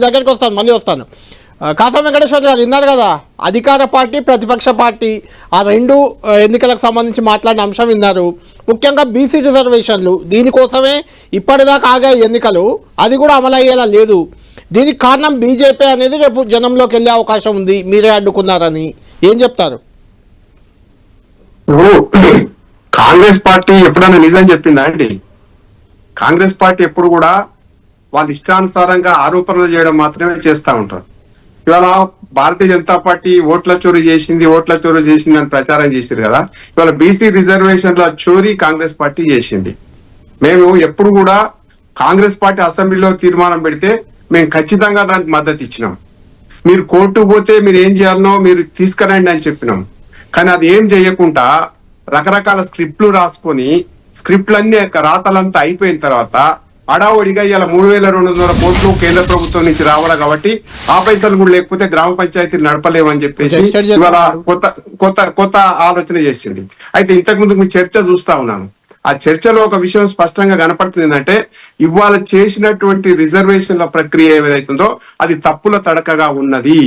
దగ్గరికి వస్తాను, మళ్ళీ వస్తాను. కాసం వెంకటేశ్వర గారు విన్నారు కదా, అధికార పార్టీ ప్రతిపక్ష పార్టీ ఆ రెండు ఎన్నికలకు సంబంధించి మాట్లాడిన అంశం విన్నారు. ముఖ్యంగా బీసీ రిజర్వేషన్లు, దీనికోసమే ఇప్పటిదాకా ఆగే ఎన్నికలు, అది కూడా అమలయ్యేలా లేదు. దీనికి కారణం బీజేపీ అనేది రేపు జనంలోకి వెళ్ళే అవకాశం ఉంది, మీరే అడ్డుకున్నారని ఏం చెప్తారు? కాంగ్రెస్ పార్టీ ఎప్పుడైనా నిజం చెప్పిందా అండి? కాంగ్రెస్ పార్టీ ఎప్పుడు కూడా వాళ్ళ ఇష్టానుసారంగా ఆరోపణలు చేయడం మాత్రమే చేస్తూ ఉంటారు. ఇవాళ భారతీయ జనతా పార్టీ ఓట్ల చోరీ చేసింది అని ప్రచారం చేసింది కదా. ఇవాళ బీసీ రిజర్వేషన్ల చోరీ కాంగ్రెస్ పార్టీ చేసింది. మేము ఎప్పుడు కూడా కాంగ్రెస్ పార్టీ అసెంబ్లీలో తీర్మానం పెడితే మేము ఖచ్చితంగా దానికి మద్దతు ఇచ్చినాం. మీరు కోర్టుకు పోతే మీరు ఏం చేయాలనో మీరు తీసుకురండి అని చెప్పినాం. కానీ అది ఏం చేయకుండా రకరకాల స్క్రిప్ట్లు రాసుకొని స్క్రిప్ట్లన్నీ రాతలంతా అయిపోయిన తర్వాత అడావుడిగా ఇలా 3,200 కోట్లు కేంద్ర ప్రభుత్వం నుంచి రావాలి కాబట్టి ఆ పైసలు కూడా లేకపోతే గ్రామ పంచాయతీలు నడపలేమని చెప్పేసి ఇవాళ కొత్త ఆలోచన చేసింది. అయితే ఇంతకు ముందు మీ చర్చ చూస్తా ఉన్నాను. ఆ చర్చలో ఒక విషయం స్పష్టంగా కనపడుతుంది ఏంటంటే, ఇవాళ చేసినటువంటి రిజర్వేషన్ల ప్రక్రియ ఏదైతుందో అది తప్పుల తడకగా ఉన్నది.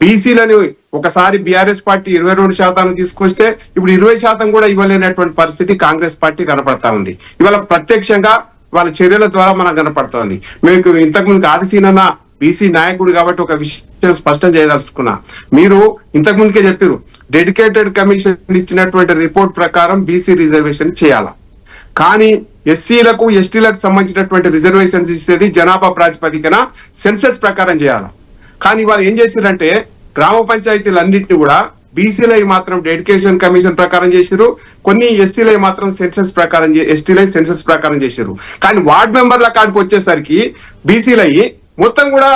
బీసీలని ఒకసారి బీఆర్ఎస్ పార్టీ 22% తీసుకొస్తే ఇప్పుడు 20% కూడా ఇవ్వలేనటువంటి పరిస్థితి కాంగ్రెస్ పార్టీ కనపడతా ఉంది. ఇవాళ ప్రత్యక్షంగా వాళ్ళ చర్యల ద్వారా మనకు కనపడుతోంది. మీకు ఇంతకుముందు ఆదిశీనన్న బీసీ నాయకుడు కాబట్టి ఒక విషయం స్పష్టం చేయదలుచుకున్నా. మీరు ఇంతకు ముందుకే చెప్పారు, డెడికేటెడ్ కమిషన్ ఇచ్చినటువంటి రిపోర్ట్ ప్రకారం బీసీ రిజర్వేషన్ చేయాలా, కానీ ఎస్సీలకు ఎస్టీలకు సంబంధించినటువంటి రిజర్వేషన్స్ ఇచ్చేది జనాభా ప్రాతిపదికన సెన్సస్ ప్రకారం చేయాలా. కానీ వాళ్ళు ఏం చేశారంటే గ్రామ పంచాయతీలన్నింటినీ కూడా బీసీలై మాత్రం డెడికేషన్ కమిషన్ ప్రకారం చేశారు, కొన్ని ఎస్సీలై మాత్రం సెన్సస్ ప్రకారం ఎస్టీలై సెన్సస్ ప్రకారం చేశారు. కానీ వార్డ్ మెంబర్ల కాడికి వచ్చేసరికి బీసీలై మొత్తం కూడా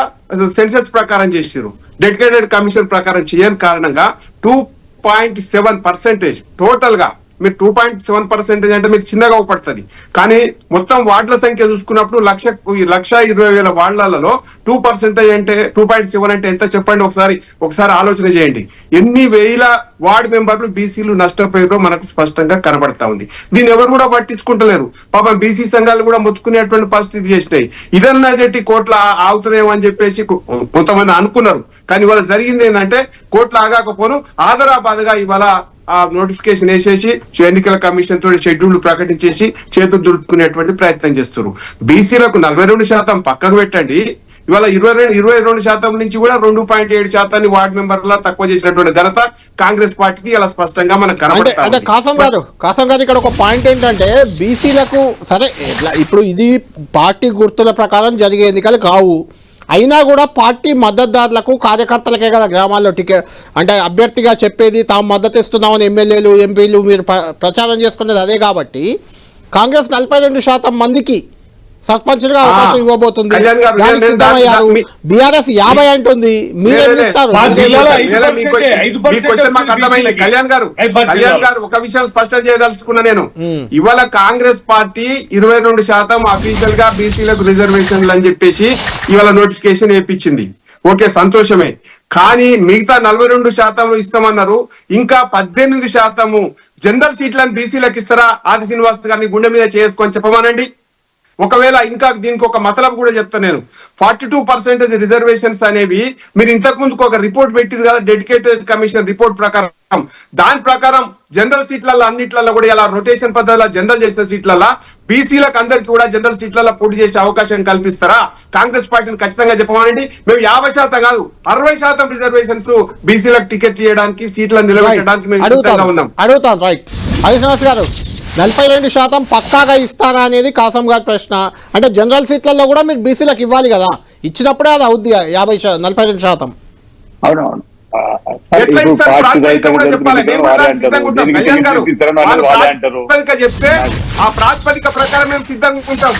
సెన్సస్ ప్రకారం చేశారు, డెడికేటెడ్ కమిషన్ ప్రకారం చేయని కారణంగా 2.7% టోటల్ గా. మీరు 2.7% అంటే మీకు చిన్నగా పడుతుంది. కానీ మొత్తం వార్డుల సంఖ్య చూసుకున్నప్పుడు 1,20,000 వార్డులలో 2% అంటే 2.7 అంటే ఎంత చెప్పండి ఒకసారి ఆలోచన చేయండి. ఎన్ని వేల వార్డు మెంబర్లు బీసీలు నష్టపోయారో మనకు స్పష్టంగా కనబడతా ఉంది. దీన్ని ఎవరు కూడా పట్టించుకుంటలేరు. పాపం బీసీ సంఘాలు కూడా మొత్తుకునేటువంటి పరిస్థితి చేసినాయి. ఇదన్నా చెట్టి కోట్ల ఆగుతున్నాయేమో అని చెప్పేసి కొంతమంది అనుకున్నారు. కానీ ఇవాళ జరిగింది ఏంటంటే కోట్ల ఆగాకపోను ఆదరాబాద్గా ఇవాళ ఆ నోటిఫికేషన్ వేసేసి ఎన్నికల కమిషన్ తోటి షెడ్యూల్ ప్రకటించేసి చేతులు దులుపుకునేటువంటి ప్రయత్నం చేస్తున్నారు. బీసీలకు 42% పక్కకు పెట్టండి, ఇవాళ 22% నుంచి కూడా 2.7% వార్డు మెంబర్ల తక్కువ చేసినటువంటి ఘనత కాంగ్రెస్ పార్టీకి ఇలా స్పష్టంగా మనకు కనబడుతుంది. కాసం గారు ఇక్కడ ఒక పాయింట్ ఏంటంటే, బీసీలకు సరే ఇప్పుడు ఇది పార్టీ గుర్తుల ప్రకారం జరిగే ఎన్నికలు కావు, అయినా కూడా పార్టీ మద్దతుదారులకు కార్యకర్తలకే కదా గ్రామాల్లో టికెట్ అంటే అభ్యర్థిగా చెప్పేది, తాము మద్దతు ఇస్తున్నామని ఎమ్మెల్యేలు ఎంపీలు మీరు ప్రచారం చేసుకునేది అదే. కాబట్టి కాంగ్రెస్ 42% మందికి సర్పంచులుగా అవకాశం ఇవ్వబోతుంది, దానికి సిద్ధమయ్యారు. బీఆర్ఎస్ 50 అంటుంది, మీరేం ఇస్తారు? కళ్యాణ్ గారు ఒక విషయం స్పష్టం చేయదలుచుకున్నా నేను. ఇవాళ కాంగ్రెస్ పార్టీ 22% అఫీషియల్ గా బీసీలకు రిజర్వేషన్లు అని చెప్పేసి ఇవాళ నోటిఫికేషన్ వేయించింది. ఓకే, సంతోషమే. కానీ మిగతా 42% ఇస్తామన్నారు. ఇంకా 18% జనరల్ సీట్లను బీసీలకు ఇస్తారా? ఆది శ్రీనివాస్ గారిని గుండె మీద చేసుకొని చెప్పమనండి. ఒకవేళ ఇంకా దీనికి ఒక మతలబు కూడా చెప్తా నేను. 42% రిజర్వేషన్స్ అనేవి మీరు ఇంతకు ముందుకు ఒక రిపోర్ట్ పెట్టింది కదా, డెడికేటెడ్ కమిషన్ రిపోర్ట్ ప్రకారం. దాని ప్రకారం జనరల్ సీట్లలో అన్నిట్లలో కూడా ఇలా రొటేషన్ పద్ధతిలో జనరల్ చేసిన సీట్లలో బీసీలకు అందరికి కూడా జనరల్ సీట్లలో పోటీ చేసే అవకాశం కల్పిస్తారా? కాంగ్రెస్ పార్టీని ఖచ్చితంగా చెప్పమనండి. మేము 50% కాదు 60% రిజర్వేషన్స్ బీసీలకు టికెట్ ఇవ్వడానికి, సీట్లను నిలబెట్టడానికి మేము సిద్ధంగా ఉన్నాం. అడుగుతాం. రైట్, ఆది శ్రీనివాస్ గారు, 42% పక్కాగా ఇస్తారా అనేది కాసం గారి ప్రశ్న. అంటే జనరల్ సీట్లలో కూడా మీరు బీసీలకు ఇవ్వాలి కదా, ఇచ్చినప్పుడే అది అవుద్ది 42%. అవునవును. చెప్తే ఆ ప్రాతిపదిక ప్రకారం మేము సిద్ధంగా ఉంటాం.